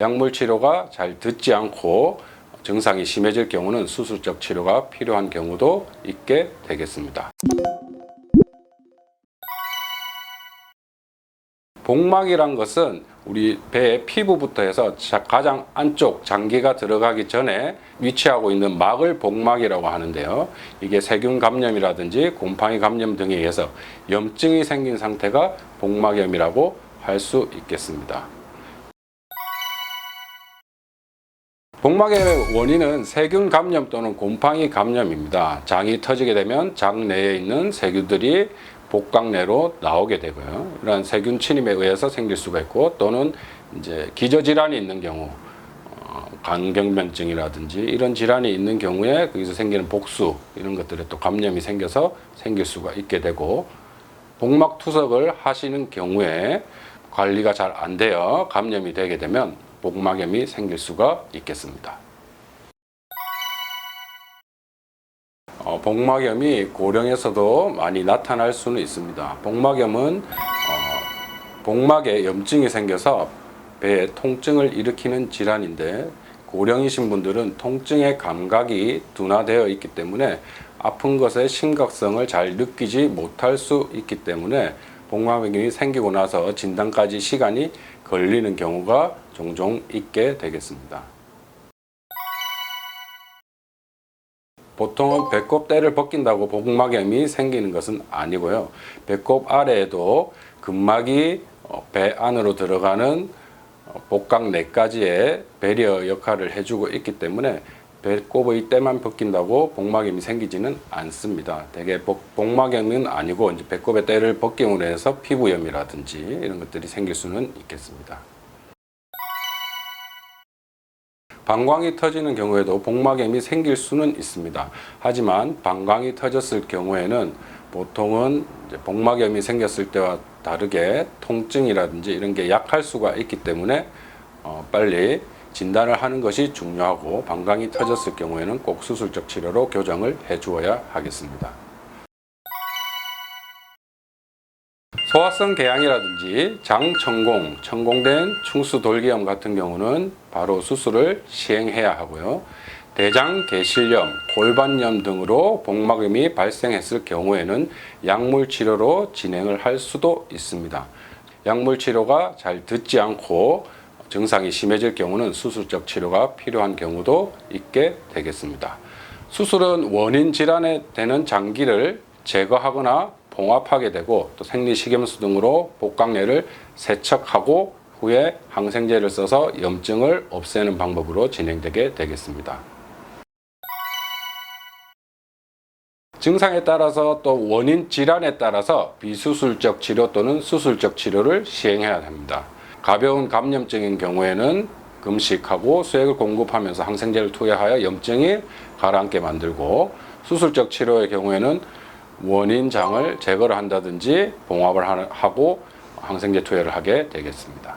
약물 치료가 잘 듣지 않고 증상이 심해질 경우는 수술적 치료가 필요한 경우도 있게 되겠습니다. 복막이란 것은 우리 배의 피부부터 해서 가장 안쪽 장기가 들어가기 전에 위치하고 있는 막을 복막이라고 하는데요. 이게 세균 감염이라든지 곰팡이 감염 등에 의해서 염증이 생긴 상태가 복막염이라고 할 수 있겠습니다. 복막의 원인은 세균 감염 또는 곰팡이 감염입니다. 장이 터지게 되면 장 내에 있는 세균들이 복강 내로 나오게 되고요. 이러한 세균 침입에 의해서 생길 수가 있고, 또는 이제 기저질환이 있는 경우, 간경변증이라든지 이런 질환이 있는 경우에 거기서 생기는 복수 이런 것들에 또 감염이 생겨서 생길 수가 있게 되고, 복막 투석을 하시는 경우에 관리가 잘 안 되어 감염이 되게 되면 복막염이 생길 수가 있겠습니다. 복막염이 고령에서도 많이 나타날 수는 있습니다. 복막염은 복막에 염증이 생겨서 배에 통증을 일으키는 질환인데, 고령이신 분들은 통증의 감각이 둔화되어 있기 때문에 아픈 것의 심각성을 잘 느끼지 못할 수 있기 때문에 복막염이 생기고 나서 진단까지 시간이 걸리는 경우가 종종 있게 되겠습니다. 보통은 배꼽대를 벗긴다고 복막염이 생기는 것은 아니고요. 배꼽 아래에도 근막이 배 안으로 들어가는 복강 내까지의 배리어 역할을 해주고 있기 때문에 배꼽의 때만 벗긴다고 복막염이 생기지는 않습니다. 대개 복막염은 아니고 이제 배꼽의 때를 벗김으로 해서 피부염이라든지 이런 것들이 생길 수는 있겠습니다. 방광이 터지는 경우에도 복막염이 생길 수는 있습니다. 하지만 방광이 터졌을 경우에는 보통은 이제 복막염이 생겼을 때와 다르게 통증이라든지 이런 게 약할 수가 있기 때문에 빨리 진단을 하는 것이 중요하고, 방광이 터졌을 경우에는 꼭 수술적 치료로 교정을 해 주어야 하겠습니다. 소화성 궤양이라든지 장천공, 천공된 충수돌기염 같은 경우는 바로 수술을 시행해야 하고요. 대장계실염, 골반염 등으로 복막염이 발생했을 경우에는 약물 치료로 진행을 할 수도 있습니다. 약물 치료가 잘 듣지 않고 증상이 심해질 경우는 수술적 치료가 필요한 경우도 있게 되겠습니다. 수술은 원인 질환에 되는 장기를 제거하거나 봉합하게 되고, 또 생리식염수 등으로 복강내를 세척하고 후에 항생제를 써서 염증을 없애는 방법으로 진행되게 되겠습니다. 증상에 따라서 또 원인 질환에 따라서 비수술적 치료 또는 수술적 치료를 시행해야 합니다. 가벼운 감염증인 경우에는 금식하고 수액을 공급하면서 항생제를 투여하여 염증이 가라앉게 만들고, 수술적 치료의 경우에는 원인장을 제거를 한다든지 봉합을 하고 항생제 투여를 하게 되겠습니다.